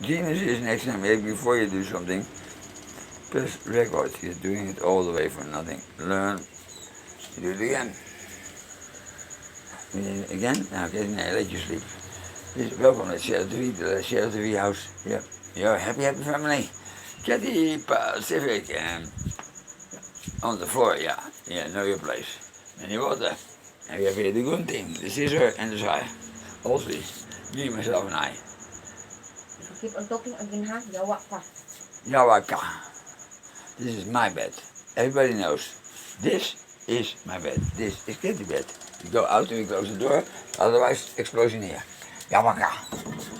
Genius is next time, maybe before you do something, press record. You're doing it all the way for nothing. Learn. You do it again. Again? Nou, okay, nee, let you sleep. Dus welkom at Letsshare.tv, the Letsshare.tv house. Yeah. Your happy family. Get the Pacific on the floor, yeah. Yeah, know your place. Any water. And we have here the good thing, the scissor and the saw. All three. Me, myself, and I. Keep on talking again, huh? Yawa. Yawa. This is my bed. Everybody knows. This is my bed. This is Kitty bed. You go out and we close the door, otherwise explosion here. Yawaka.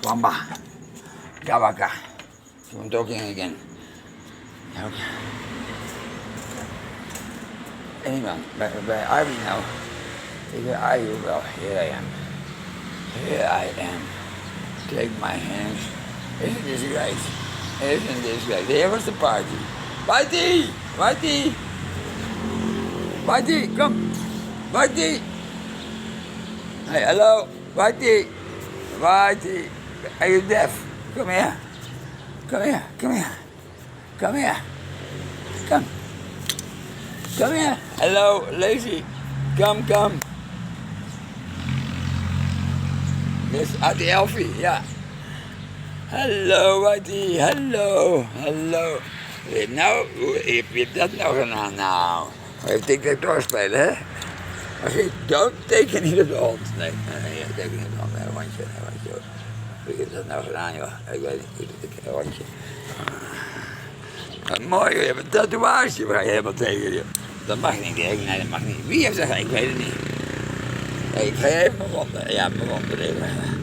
Wamba. Yawaka. So I'm talking again. Okay. Anyone, bij Arby nou. Ik ben Arby wel. Here I am. Here I am. Take my hands. Isn't this great? Isn't this great? Here was the party. Whitey! Whitey! Whitey, come! Whitey! Hey, hello! Whitey! Whitey! Are you deaf? Come here. Come here, come here. Come here. Come. Come here. Hello, lazy. Come, come. This is Adi Elfie, ja. Hallo, Whitey. Hallo. Hallo. Nou, hoe heb je dat nou gedaan? Nou, even tic-tac-toe spelen, hè? Als je dood, teken niet op de hond. Nee, teken niet op de hond. Een rondje, een rondje. Hoe heb je dat nou gedaan, joh? Ik weet niet, een rondje. Mooi, je hebt een tatoeage, waar je helemaal tegen je. Dat mag niet, nee, dat mag niet. Wie heeft dat? Ik weet het niet. Ik ga even mijn ronden, ja, mijn ronden even.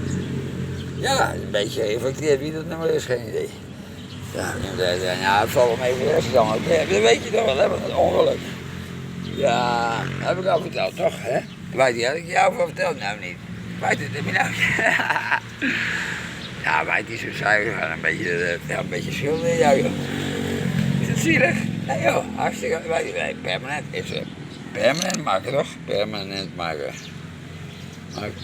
Ja, een beetje gereflecteerd wie dat nummer is, geen idee. Ja, het valt hem even rest dan. Dat weet je toch wel, hè, wat een ongeluk. Ja, dat heb ik al verteld, toch, hè? Weet je, had ik jou voor verteld? Nou, niet. Weet het, heb je nou? Ja, weet je, zo saai, we gaan een beetje schilderen in jou, joh. Is het zielig? Nee, joh, hartstikke, weet je, permanent is het. Permanent maken, toch? Permanent maken.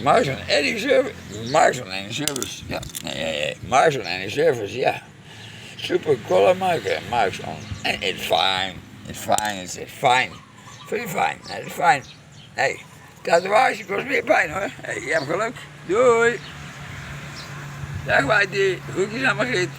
Marks en service. Marks en service, ja. Nee. Marks en service, ja. Super color maken, Marks on. And it's fine. It's fine, it's fine. Pretty fine, it's fine. Hey, tatoeage kost meer pijn hoor. Hey, je hebt geluk. Doei. Dag Whitey. Groetjes aan Margriet.